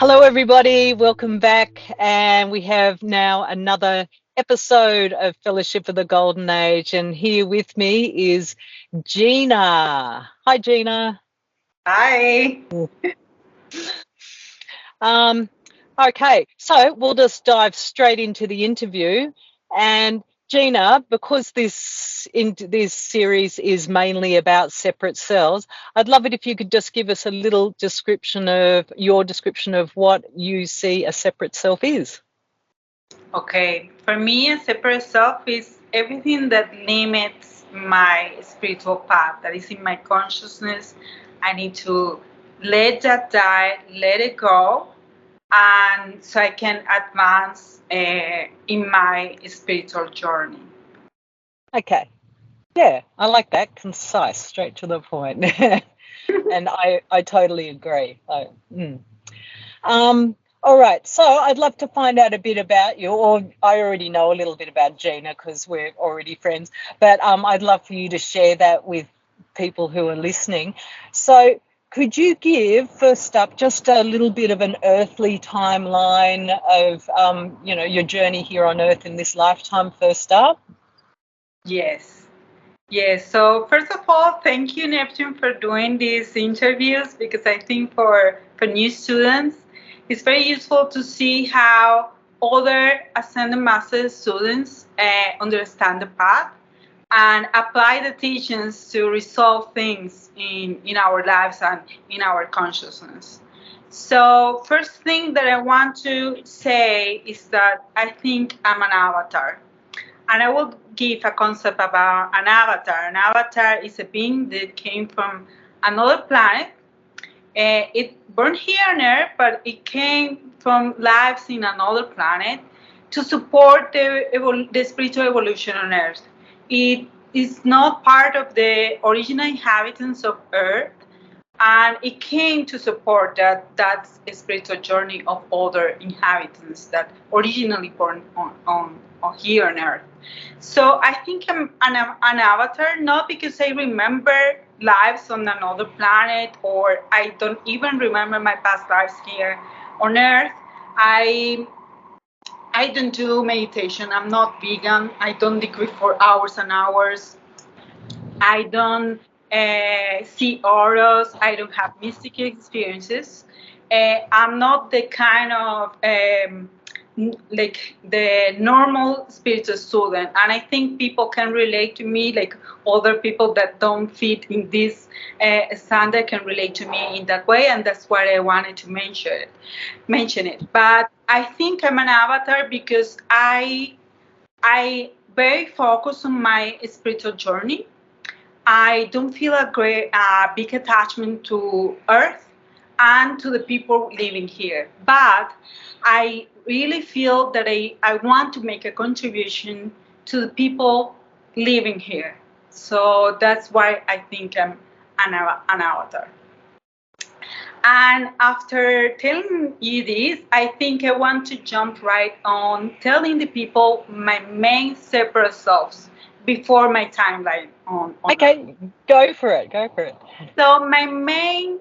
Hello, everybody. Welcome back. And we have now another episode of Fellowship of the Golden Age. And here with me is Gina. Hi, Gina. Hi. Um, okay, so we'll just dive straight into the interview. And Gina, because this series is mainly about separate cells, I'd love it if you could just give us a little description of your description of what you see a separate self is. Okay, for me, a separate self is everything that limits my spiritual path, that is in my consciousness. I need to let that die, let it go, and so I can advance in my spiritual journey. Okay, yeah, I like that. Concise, straight to the point. And I totally agree. All right, so I'd love to find out a bit about you, or I already know a little bit about Gina because we're already friends, but I'd love for you to share that with people who are listening. So could you give, first up, just a little bit of an earthly timeline of, your journey here on Earth in this lifetime, first up? Yes. Yes. So first of all, thank you, Neptune, for doing these interviews because I think for new students, it's very useful to see how other ascended master students understand the path and apply the teachings to resolve things in our lives and in our consciousness. So first thing that I want to say is that I think I'm an avatar. And I will give a concept about an avatar. An avatar is a being that came from another planet. It born here on Earth, but it came from lives in another planet to support the spiritual evolution on Earth. It is not part of the original inhabitants of Earth, and it came to support that spiritual journey of other inhabitants that originally born on here on Earth. So I think I'm an avatar, not because I remember lives on another planet or I don't even remember my past lives here on Earth. I I don't do meditation. I'm not vegan. I don't decree for hours and hours. I don't see auras. I don't have mystic experiences. I'm not the kind of like the normal spiritual student, and I think people can relate to me, like other people that don't fit in this standard can relate to me in that way, and that's why I wanted to mention it. But I think I'm an avatar because I very focus on my spiritual journey. I don't feel a big attachment to Earth and to the people living here. But I really feel that I want to make a contribution to the people living here. So that's why I think I'm an avatar. And after telling you this, I think I want to jump right on telling the people my main separate selves before my timeline on Earth. Okay, go for it. Go for it. So my main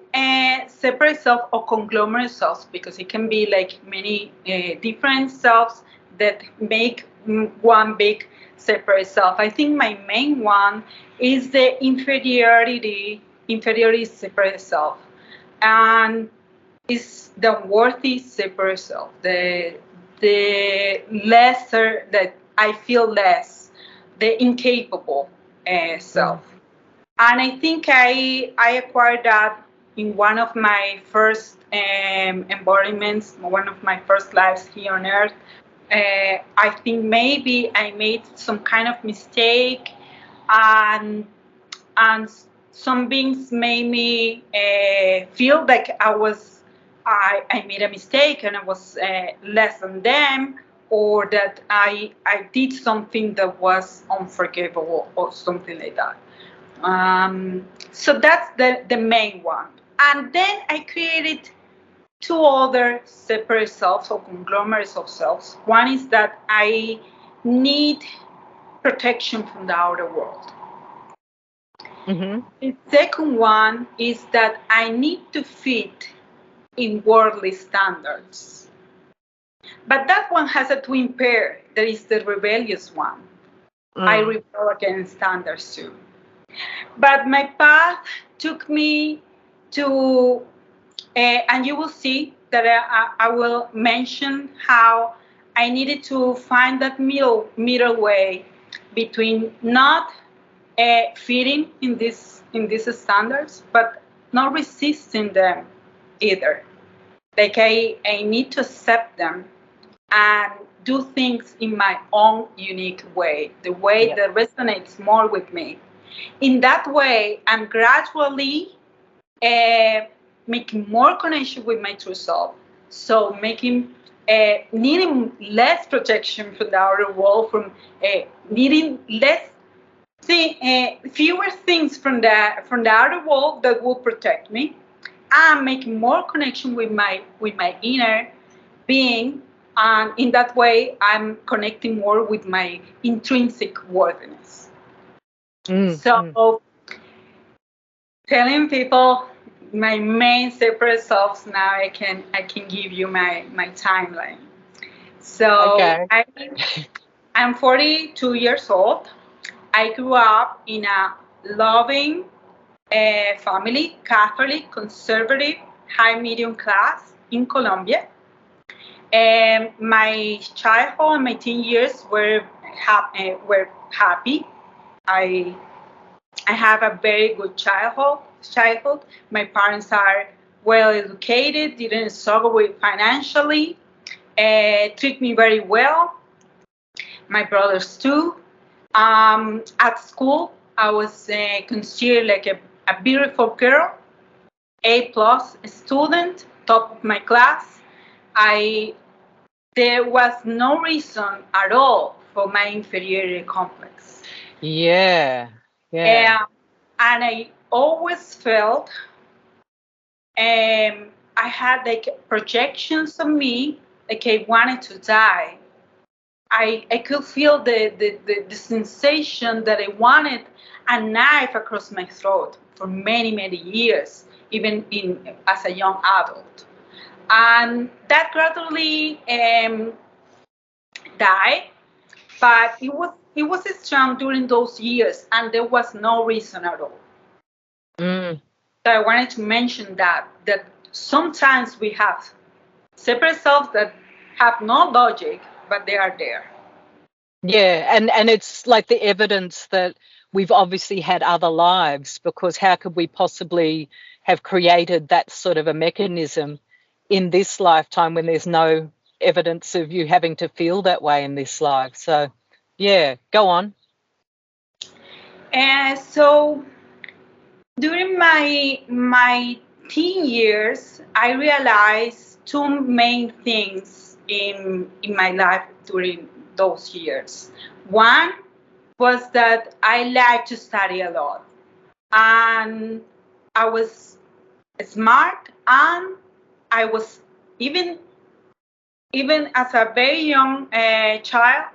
separate self or conglomerate selves, because it can be like many different selves that make one big separate self. I think my main one is the inferiority separate self, and is the worthy separate self, the lesser that I feel less, the incapable self. And I think I acquired that in one of my first embodiments, one of my first lives here on Earth. I think maybe I made some kind of mistake, and and some beings made me feel like I made a mistake and I was less than them, or that I did something that was unforgivable or something like that. So that's the main one. And then I created two other separate selves or conglomerates of selves. One is that I need protection from the outer world. Mm-hmm. The second one is that I need to fit in worldly standards. But that one has a twin pair. There is the rebellious one. I rebel against standards too. But my path took me to, and you will see that I will mention how I needed to find that middle way between not fitting in these standards, but not resisting them either. Like I need to accept them and do things in my own unique way, the way that resonates more with me. In that way, I'm gradually making more connection with my true self. So needing less protection from the outer world, from needing fewer things from the outer world that will protect me. I'm making more connection with my inner being, and in that way, I'm connecting more with my intrinsic worthiness. So, telling people my main separate selves, now I can give you my timeline. So I'm 42 years old. I grew up in a loving family, Catholic, conservative, high medium class in Colombia. My childhood and my teen years were happy. I have a very good childhood. My parents are well educated, didn't struggle with financially, treat me very well. My brothers too. At school, I was considered like a beautiful girl, A plus student, top of my class. There was no reason at all for my inferiority complex. And I always felt I had like projections of me, like I wanted to die. I could feel the sensation that I wanted a knife across my throat for many, many years, even as a young adult. And that gradually died, but it was strong during those years, and there was no reason at all. So I wanted to mention that sometimes we have separate selves that have no logic, but they are there. And it's like the evidence that we've obviously had other lives, because how could we possibly have created that sort of a mechanism in this lifetime when there's no evidence of you having to feel that way in this life? So, go on. And so during my teen years, I realized two main things in my life during those years. One was that I liked to study a lot, and I was smart, and I was even as a very young child,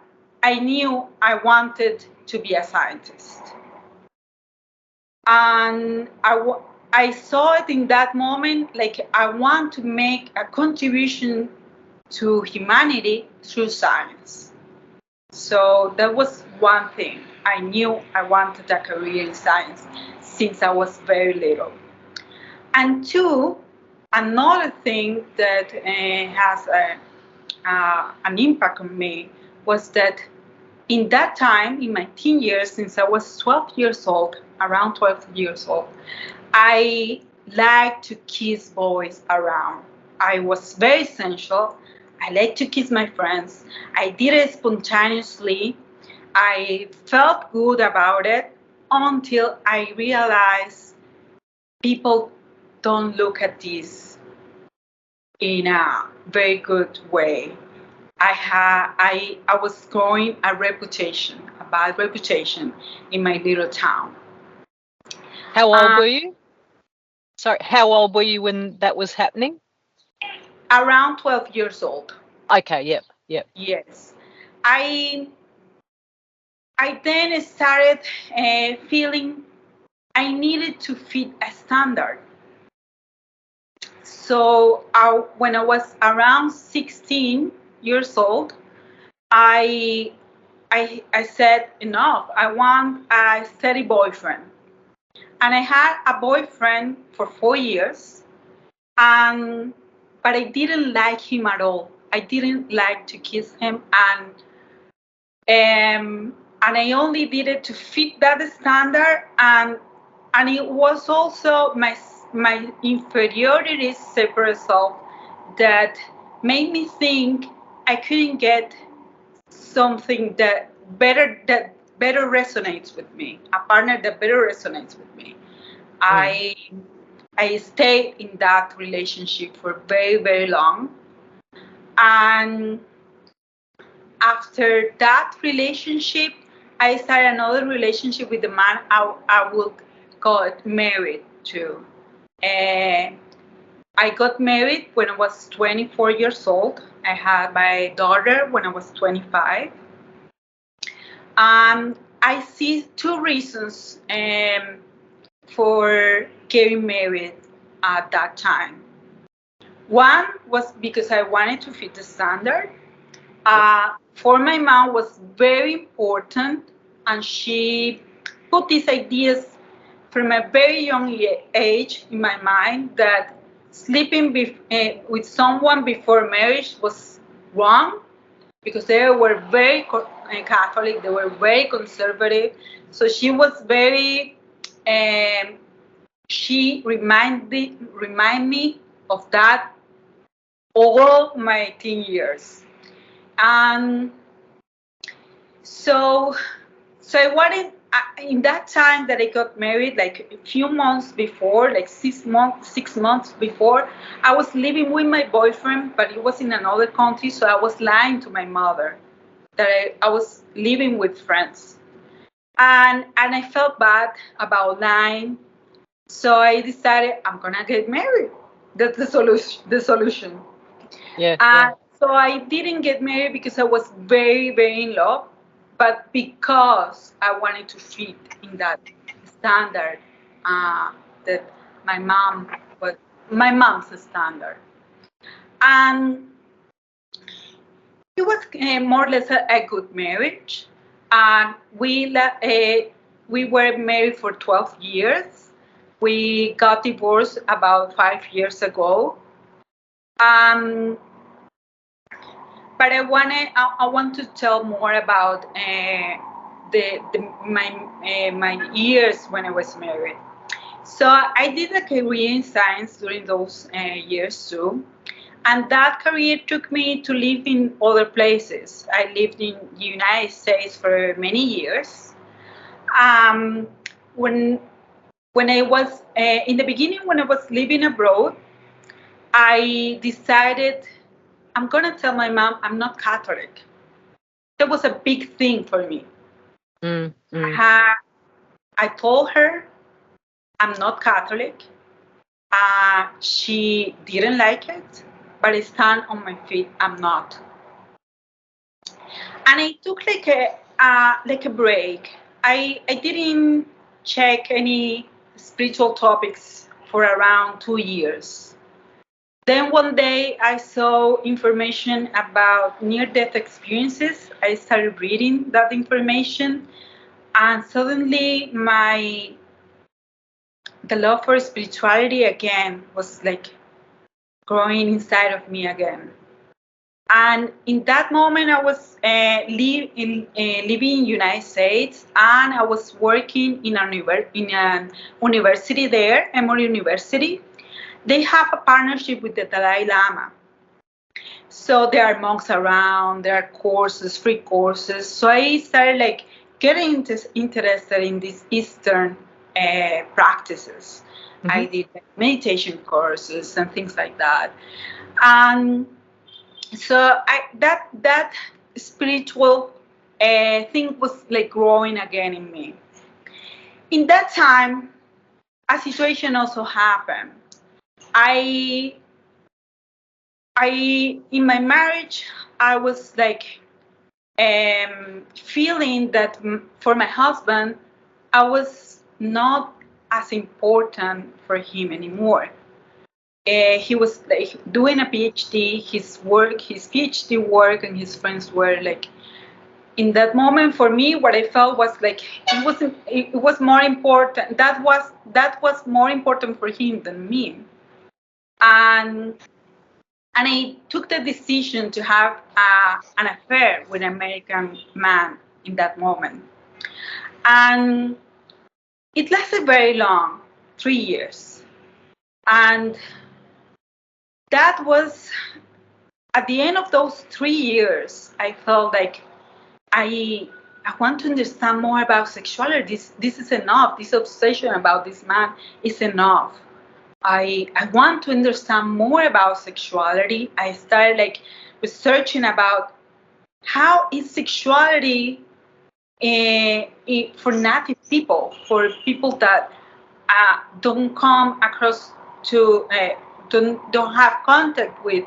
I knew I wanted to be a scientist. And I saw it in that moment, like I want to make a contribution to humanity through science. So that was one thing. I knew I wanted a career in science since I was very little. And two, another thing that has an impact on me was that in that time, in my teen years, since I was 12 years old, around 12 years old, I liked to kiss boys around. I was very sensual. I liked to kiss my friends. I did it spontaneously. I felt good about it until I realized people don't look at this in a very good way. I was growing a bad reputation in my little town. How old were you? Sorry, how old were you when that was happening? Around 12 years old. Okay, yep. Yes. I then started feeling I needed to fit a standard. So when I was around 16 years old, I, I said, enough. I want a steady boyfriend. And I had a boyfriend for 4 years, and but I didn't like him at all. I didn't like to kiss him, and I only did it to fit that standard, and it was also my inferiority separate self that made me think I couldn't get something that better resonates with me, a partner that better resonates with me. Mm. I I stayed in that relationship for very, very long. And after that relationship, I started another relationship with the man I would call it married to. Uh, I got married when I was 24 years old. I had my daughter when I was 25. I see two reasons for getting married at that time. One was because I wanted to fit the standard. Yep. For my mom was very important, and she put these ideas from a very young age in my mind that sleeping with someone before marriage was wrong because they were very Catholic, they were very conservative. So she was very, um, she remind me of that all my teen years. And so, so I wanted, in that time that I got married, like a few months before, like 6 months before, I was living with my boyfriend, but he was in another country, so I was lying to my mother that I was living with friends. And I felt bad about lying, so I decided I'm gonna get married. That's the solution. The solution. Yeah. Yeah. And so I didn't get married because I was very, very in love, but because I wanted to fit in that standard uh, that my mom was my mom's standard. And it was more or less a good marriage. And we were married for 12 years. We got divorced about 5 years ago. Um, but I want to tell more about my years when I was married. So I did a career in science during those years too, and that career took me to live in other places. I lived in the United States for many years. Um, when when I was in the beginning, when I was living abroad, I decided I'm gonna tell my mom I'm not Catholic. That was a big thing for me. Mm. Mm. I, I told her I'm not Catholic. She didn't like it, but I stand on my feet. I'm not. And I took like a break. I didn't check any spiritual topics for around 2 years. Then one day I saw information about near-death experiences. I started reading that information, and suddenly my the love for spirituality again was like growing inside of me again. And in that moment, I was living in United States, and I was working in an university there, Emory University. They have a partnership with the Dalai Lama. So there are monks around, there are courses, free courses. So I started like getting interested in these Eastern practices. Mm-hmm. I did like, meditation courses and things like that. And so that spiritual thing was like growing again in me. In that time, a situation also happened. I I in my marriage I was like feeling that for my husband, I was not as important for him anymore. He was like doing a PhD. His PhD work, and his friends were like. In that moment, for me, what I felt was like it was more important. That was more important for him than me, and I took the decision to have an affair with an American man in that moment, and it lasted very long, 3 years, and that was at the end of those 3 years. I felt like I I want to understand more about sexuality. This is enough. This obsession about this man is enough. I want to understand more about sexuality. I started like researching about how is sexuality for native people, for people that don't come across to don't have contact with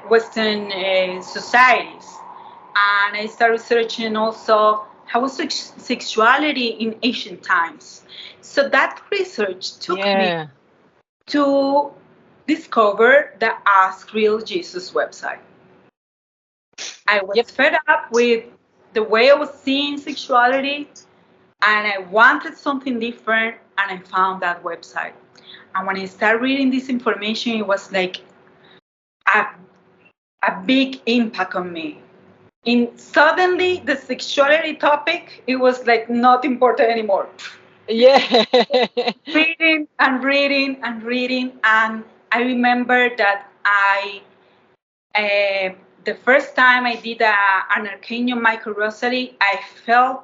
Western societies. And I started researching also how was sexuality in ancient times. So that research took me to discover the Ask Real Jesus website. I was fed up with the way I was seeing sexuality, and I wanted something different, and I found that website. And when I started reading this information, it was like a, a big impact on me. Suddenly, the sexuality topic, it was like not important anymore. Yeah. Reading and reading and reading, and I remember that the first time I did an Arcanium micro rosary, I felt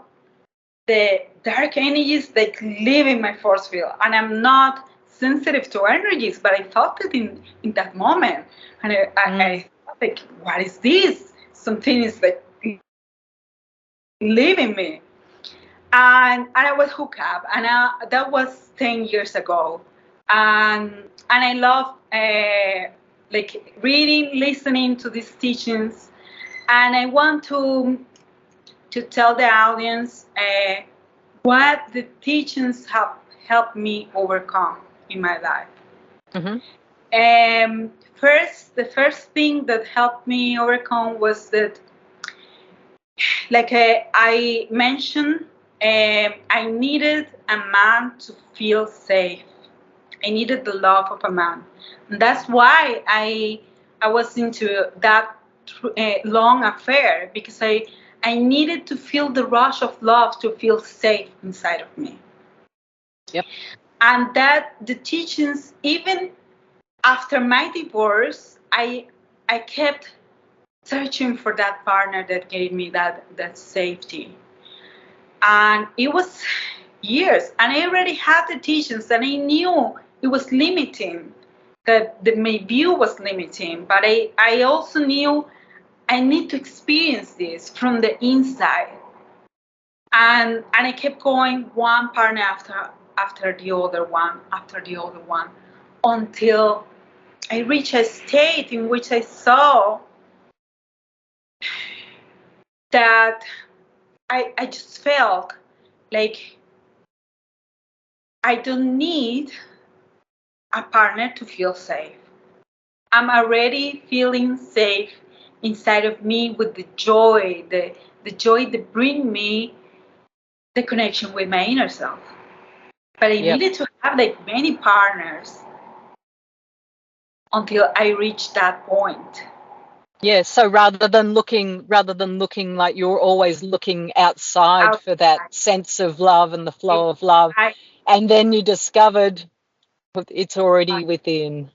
the dark energies like leaving my force field, and I'm not sensitive to energies, but I felt it in that moment, and I thought like, what is this? Something is like leaving me, and I was hooked up, and that was 10 years ago, and I love like reading, listening to these teachings, and I want to tell the audience what the teachings have helped me overcome in my life. The first thing that helped me overcome was that, like I mentioned, I needed a man to feel safe. I needed the love of a man. And that's why I was into that long affair, because I needed to feel the rush of love to feel safe inside of me. Yep. And that the teachings, even after my divorce, I kept searching for that partner that gave me that safety. And it was years, and I already had the teachings, and I knew it was limiting, that my view was limiting, but I also knew I need to experience this from the inside. And I kept going one partner after the other one, until I reached a state in which I saw that I just felt like I don't need a partner to feel safe. I'm already feeling safe inside of me with the joy, the joy that brings me the connection with my inner self. But I needed to have like many partners until I reached that point. Yeah, so rather than looking like you're always looking outside for that sense of love and the flow of love, and then you discovered it's already within.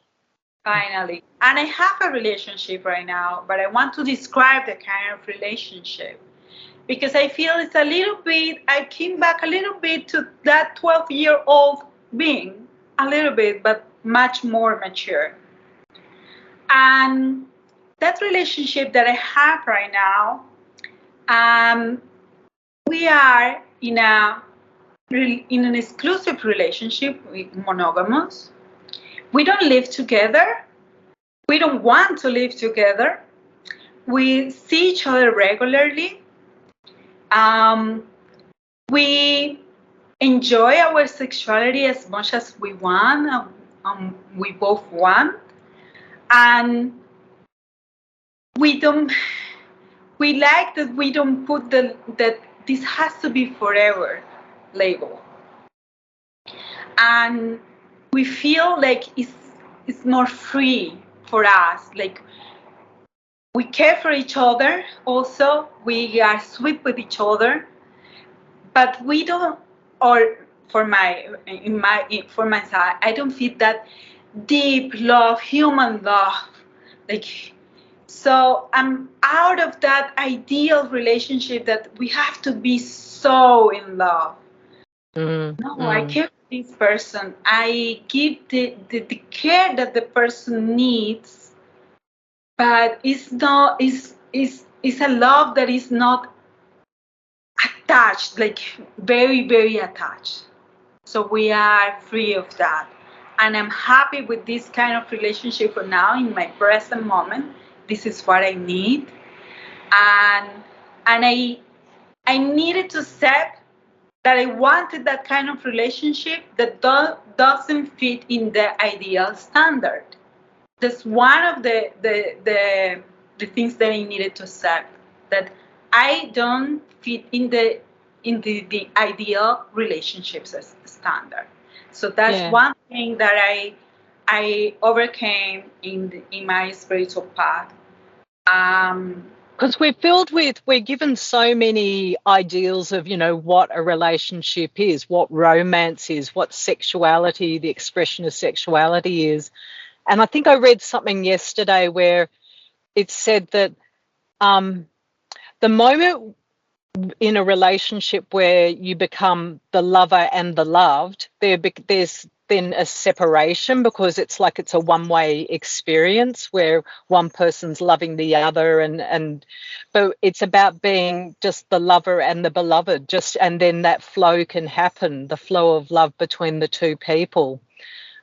Finally. And I have a relationship right now, but I want to describe the kind of relationship, because I feel it's a little bit, I came back a little bit to that 12-year-old being, a little bit, but much more mature. And that relationship that I have right now, we are in an exclusive relationship, monogamous. We don't live together. We don't want to live together. We see each other regularly. We enjoy our sexuality as much as we want. we both want, and we don't. We like that we don't put that this has to be forever label, and we feel like it's more free for us. Like we care for each other. Also, we are sweet with each other, but we don't. Or for my side, I don't feel that deep love, human love, like. So I'm out of that ideal relationship that we have to be so in love. No, I care for this person. I give the care that the person needs, but it's not is a love that is not attached, like very, very attached. So we are free of that. And I'm happy with this kind of relationship for now in my present moment. This is what I need. And I needed to accept that I wanted that kind of relationship that doesn't fit in the ideal standard. That's one of the things that I needed to accept, that I don't fit in the ideal relationships as standard. So that's one thing that I overcame in my spiritual path. Because we're given so many ideals of, what a relationship is, what romance is, what sexuality, the expression of sexuality is. And I think I read something yesterday where it said that the moment in a relationship where you become the lover and the loved, there's then a separation, because it's like it's a one-way experience where one person's loving the other, and but it's about being just the lover and the beloved, and then that flow can happen, the flow of love between the two people.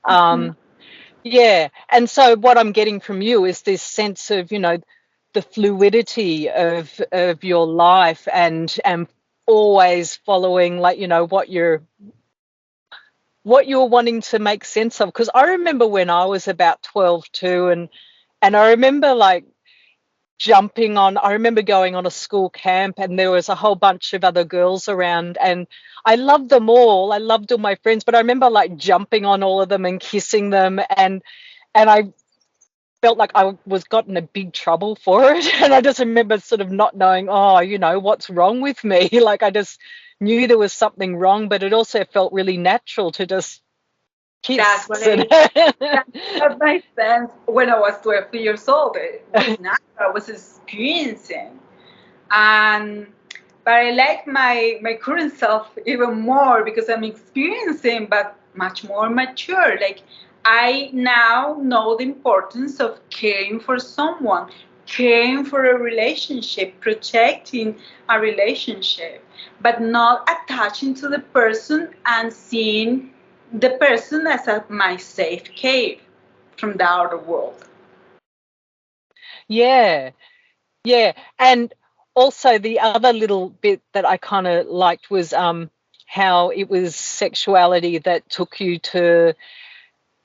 Yeah, and so what I'm getting from you is this sense of, the fluidity of your life, and always following, like, what you're wanting to make sense of. Because I remember when I was about 12 too, and I remember like I remember going on a school camp, and there was a whole bunch of other girls around, and I loved them all. I loved all my friends, but I remember like jumping on all of them and kissing them, and I felt like I was got in a big trouble for it. And I just remember sort of not knowing, what's wrong with me. Like I just knew there was something wrong, but it also felt really natural to just kiss. That's what that makes sense. When I was 12 years old, it was natural. I was experiencing. But I like my current self even more because I'm experiencing, but much more mature. Like I now know the importance of caring for someone, caring for a relationship, protecting a relationship, but not attaching to the person and seeing the person as my safe cave from the outer world. Yeah. And also the other little bit that I kind of liked was how it was sexuality that took you to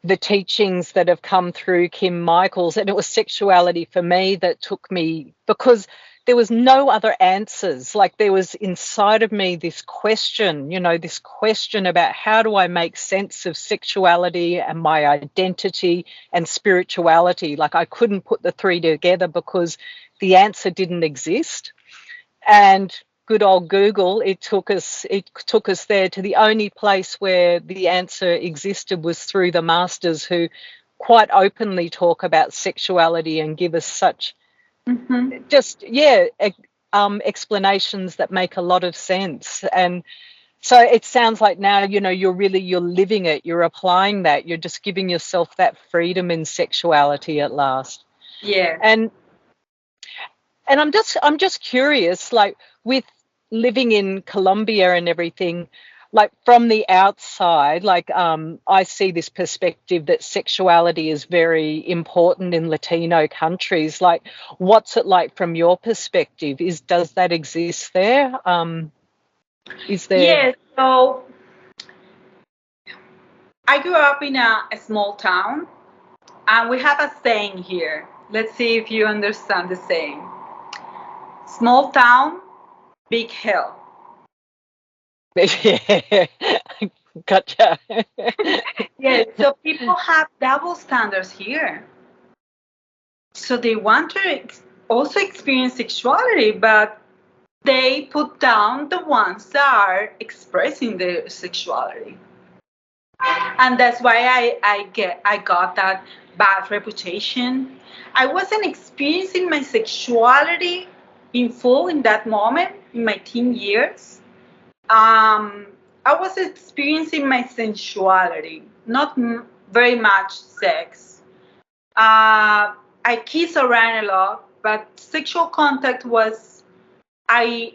the teachings that have come through Kim Michaels. And it was sexuality for me that took me, because there was no other answers. Like there was inside of me this question, this question about how do I make sense of sexuality and my identity and spirituality. Like I couldn't put the three together because the answer didn't exist. And good old Google, it took us there to the only place where the answer existed was through the masters, who quite openly talk about sexuality and give us such explanations that make a lot of sense. And so it sounds like now, you're living it, you're applying that, you're just giving yourself that freedom in sexuality at last. Yeah. And I'm just curious, like with living in Colombia and everything, like from the outside, like I see this perspective that sexuality is very important in Latino countries. Like, what's it like from your perspective? Does that exist there? Is there? Yes. So I grew up in a small town, and we have a saying here. Let's see if you understand the saying. Small town, big hell. Yeah. Gotcha. Yes, so people have double standards here. So they want to also experience sexuality, but they put down the ones that are expressing their sexuality. And that's why I got that bad reputation. I wasn't experiencing my sexuality in full in that moment in my teen years. um, I was experiencing my sensuality, not very much sex. I kiss around a lot, but sexual contact was I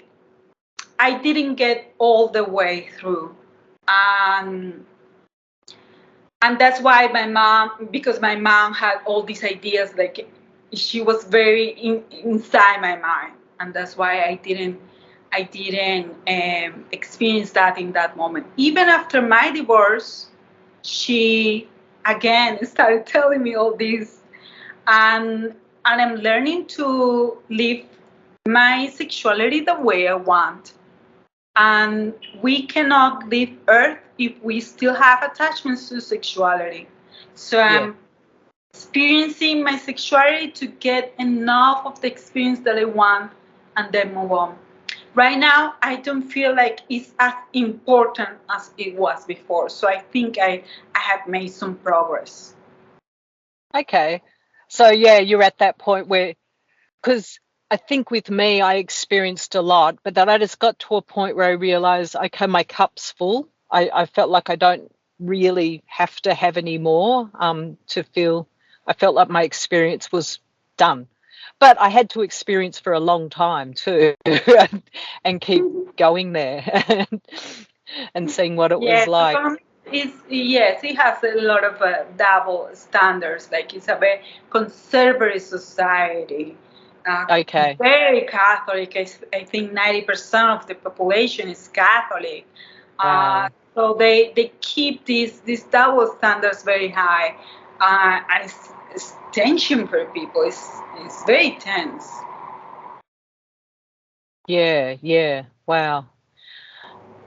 I didn't get all the way through, and that's why my mom, because my mom had all these ideas, like she was very inside my mind, and that's why I didn't experience that in that moment. Even after my divorce, she again started telling me all this, and I'm learning to live my sexuality the way I want. And we cannot leave Earth if we still have attachments to sexuality. So Yeah. I'm experiencing my sexuality to get enough of the experience that I want and then move on. Right now, I don't feel like it's as important as it was before. So I think I have made some progress. Okay. So yeah, you're at that point where, because I think with me, I experienced a lot, but then I just got to a point where I realized, okay, my cup's full. I felt like I don't really have to have any more to feel, I felt like my experience was done. But I had to experience for a long time too, and keep going there and seeing what it was Yes, like. economics is, yes, it has a lot of double standards. Like it's a very conservative society, uh, Okay. very Catholic. I think 90% of the population is Catholic. Wow. So they keep these double standards very high, and it's tension for people. It's very tense. Yeah, yeah. Wow.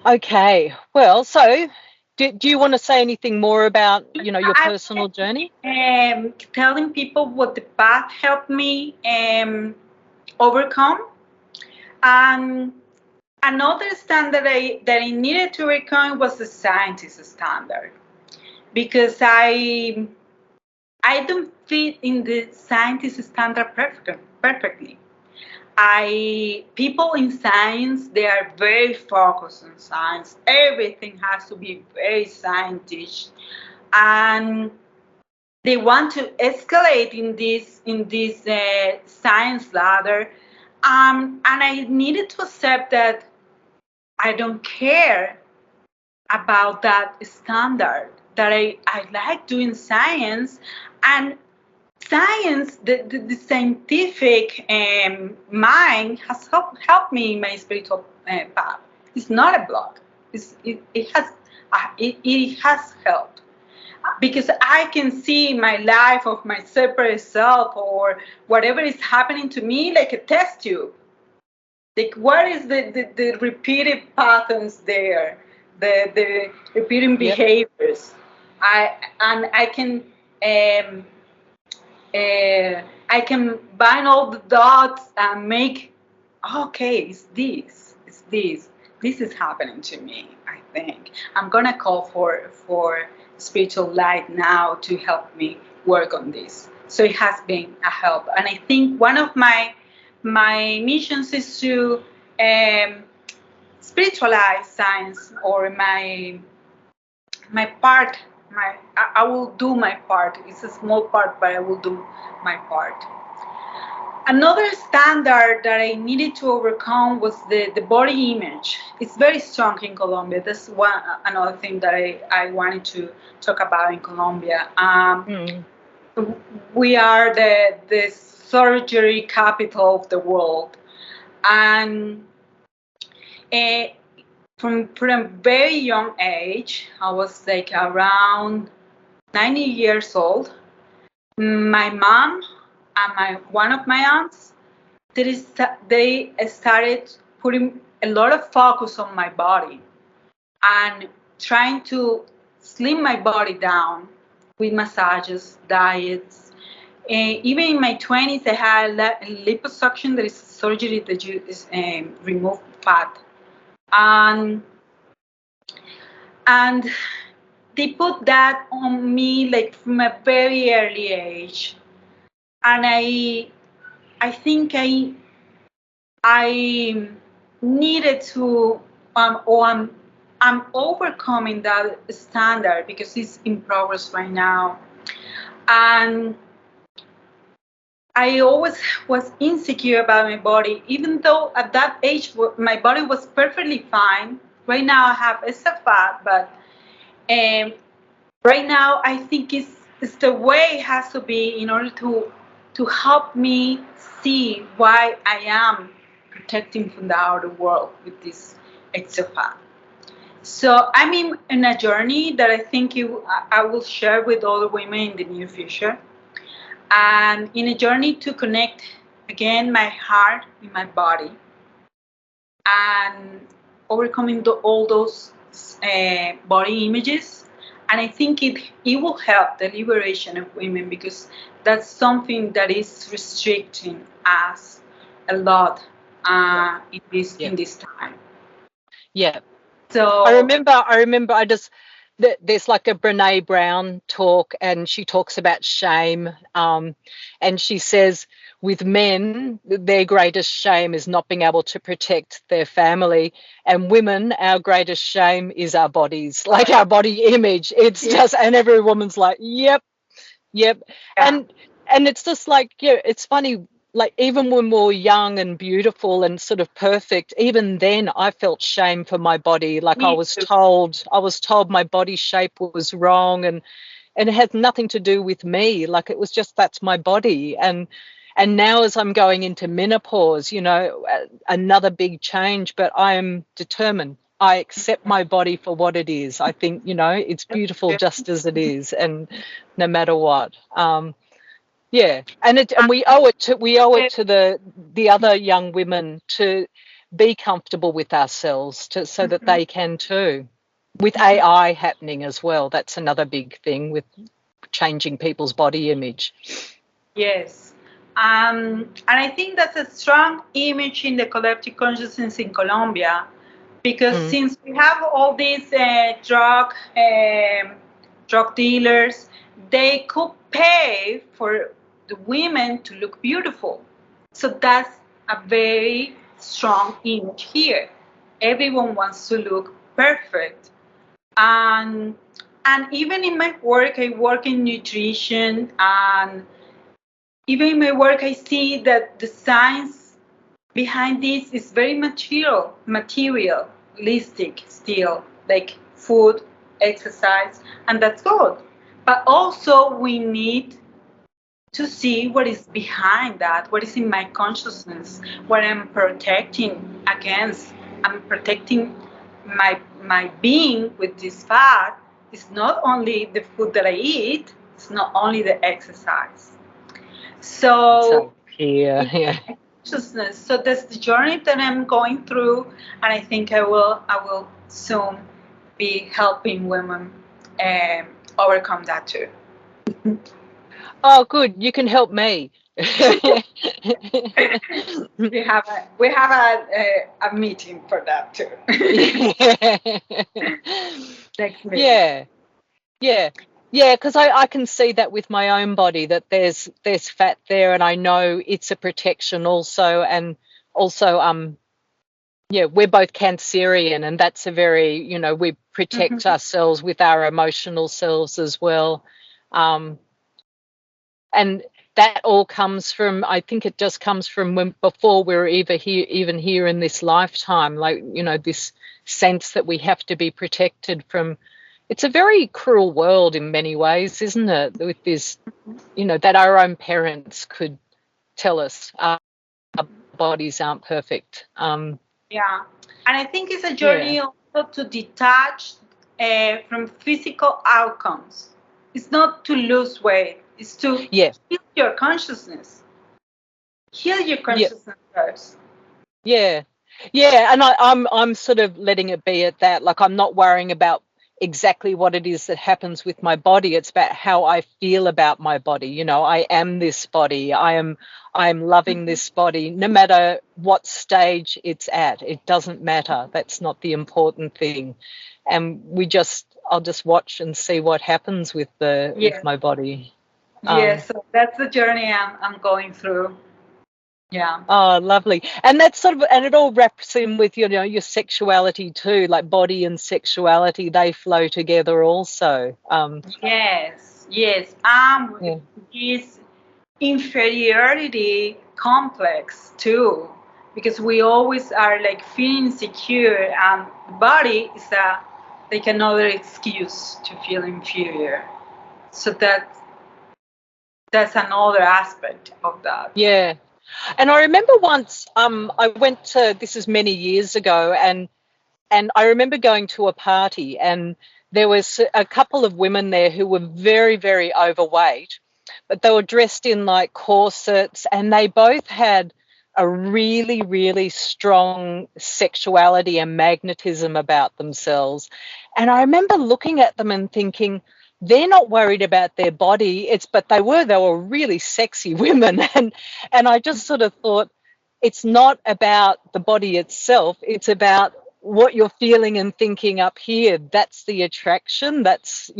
Okay. Well, so do you want to say anything more about, your I personal journey? telling people what the path helped me overcome. And another standard that I needed to overcome was the scientist standard, because I don't fit in the scientist standard perfectly. I People in science, they are very focused on science. Everything has to be very scientific, and they want to escalate in this science ladder. And I needed to accept that I don't care about that standard. That I like doing science, and science, the scientific mind has helped me in my spiritual path. It's not a block. It has helped, because I can see my life of my separate self or whatever is happening to me like a test tube. Like, what is the repeated patterns there, the repeating Yep. behaviors? I can um, I can bind all the dots and make, okay, this is happening to me. I think I'm gonna call for spiritual light now to help me work on this. So it has been a help, and I think one of my missions is to um, spiritualize science, or my part. I will do my part. It's a small part, but I will do my part. Another standard that I needed to overcome was the body image. It's very strong in Colombia. That's another thing that I wanted to talk about in Colombia. Mm. We are the surgery capital of the world, and uh, from a very young age. I was like around 90 years old. My mom and one of my aunts, they started putting a lot of focus on my body and trying to slim my body down with massages, diets. And even in my 20s, I had liposuction, that is surgery that you remove fat. And, and they put that on me like from a very early age. And I think I needed to, or I'm overcoming that standard because it's in progress right now. And I always was insecure about my body, even though at that age my body was perfectly fine. Right now I have extra fat, but um, right now I think it's the way it has to be in order to help me see why I am protecting from the outer world with this extra fat. So I'm in a journey that I think I will share with other women in the near future, and in a journey to connect again my heart with my body and overcoming all those body images. And I think it will help the liberation of women, because that's something that is restricting us a lot in this time. Yeah. So I remember there's like a Brene Brown talk, and she talks about shame. And she says with men, their greatest shame is not being able to protect their family. And women, our greatest shame is our bodies, like our body image. It's yeah, just, and every woman's like, yep, yep. yeah, And it's just like, yeah, it's funny, like even when we were young and beautiful and sort of perfect, even then I felt shame for my body. Like me too. I was told my body shape was wrong, and it had nothing to do with me. Like it was just, that's my body. And now as I'm going into menopause, you know, another big change, but I'm determined. I accept my body for what it is. I think, you know, it's beautiful just as it is, and no matter what. Yeah, and we owe it to the other young women to be comfortable with ourselves, so that they can too. With AI happening as well, that's another big thing with changing people's body image. Yes. And I think that's a strong image in the collective consciousness in Colombia, because Mm. since we have all these drug dealers, they could pay for the women to look beautiful. So that's a very strong image here. Everyone wants to look perfect. And even in my work, I work in nutrition, and even in my work, I see that the science behind this is very materialistic still, like food, exercise, and that's good. But also, we need to see what is behind that, what is in my consciousness, what I'm protecting against. I'm protecting my being with this fat. It's not only the food that I eat, it's not only the exercise. So So here, it's yeah. consciousness. So that's the journey that I'm going through, and I think I will soon be helping women overcome that too. Oh, good. You can help me. We have a meeting for that too. Next meeting. Yeah. Yeah, yeah, because I can see that with my own body, that there's fat there, and I know it's a protection also. And also, yeah, we're both Cancerian, and that's a very, you know, we protect Mhm. ourselves with our emotional selves as well. Um, and that all comes from, I think it just comes from when before we were even here in this lifetime, like, you know, this sense that we have to be protected from. It's a very cruel world in many ways, isn't it? With this, you know, that our own parents could tell us our bodies aren't perfect. Yeah, and I think it's a Yeah. journey also also to detach from physical outcomes. It's not to lose weight. It's to Yeah. heal your consciousness. Heal your Yeah. consciousness first. Yeah. Yeah. And I'm sort of letting it be at that. Like, I'm not worrying about exactly what it is that happens with my body. It's about how I feel about my body. You know, I am this body. I am loving this body, no matter what stage it's at. It doesn't matter. That's not the important thing. And I'll just watch and see what happens with Yeah. my body. Yeah. So that's the journey I'm going through. Yeah. Oh, lovely. And that's sort of, and it all wraps in with, you know, your sexuality too, like body and sexuality, they flow together also. Yes. Yes. Yeah. This inferiority complex too, because we always are like feeling insecure, and the body is like another excuse to feel inferior. So that's another aspect of that. Yeah. And I remember once I went to, this is many years ago, and I remember going to a party, and there was a couple of women there who were very, very overweight, but they were dressed in like corsets, and they both had a really, really strong sexuality and magnetism about themselves. And I remember looking at them and thinking, they're not worried about their body. But they were really sexy women. And I just sort of thought, it's not about the body itself. It's about what you're feeling and thinking up here. That's the attraction. That's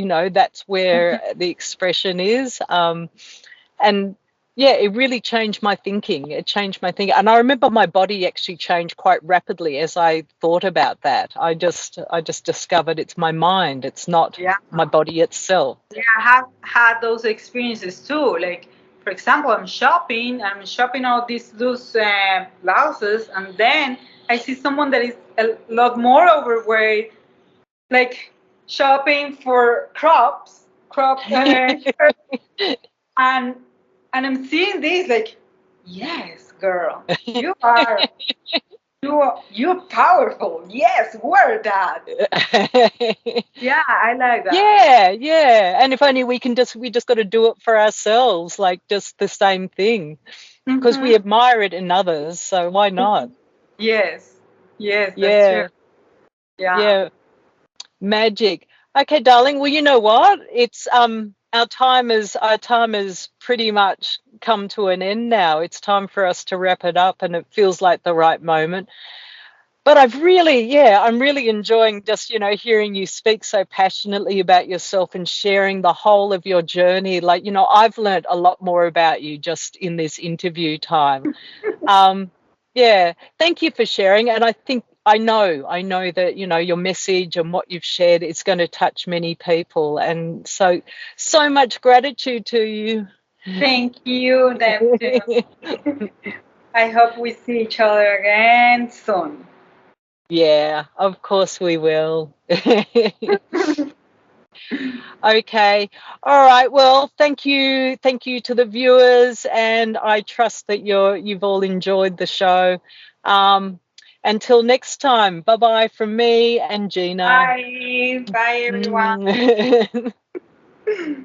where the expression is. And yeah, it really changed my thinking. It changed my thinking. And I remember my body actually changed quite rapidly as I thought about that. I just discovered it's my mind. It's not Yeah. my body itself. Yeah, I have had those experiences too. Like, for example, I'm shopping all these loose blouses, and then I see someone that is a lot more overweight, like shopping for shirts, and I'm seeing this like, yes, girl, you are you're powerful. Yes, wear that. Yeah, I like that. Yeah, yeah. And if only we just got to do it for ourselves, like just the same thing, because we Hmm. admire it in others. So why not? Yes, yes, that's true. Yeah, Yeah. yeah. Magic. Okay, darling. Well, you know what? It's our time is pretty much come to an end now. It's time for us to wrap it up, and it feels like the right moment. But I'm really enjoying just, hearing you speak so passionately about yourself and sharing the whole of your journey. Like, I've learned a lot more about you just in this interview time. Um, yeah, thank you for sharing. And I know that, your message and what you've shared is going to touch many people. And so much gratitude to you. Thank you, Neptune. I hope we see each other again soon. Yeah, of course we will. Okay. All right. Well, thank you. Thank you to the viewers, and I trust that you've all enjoyed the show. Um, until next time, bye-bye from me and Gina. Bye. Bye, everyone. Mm.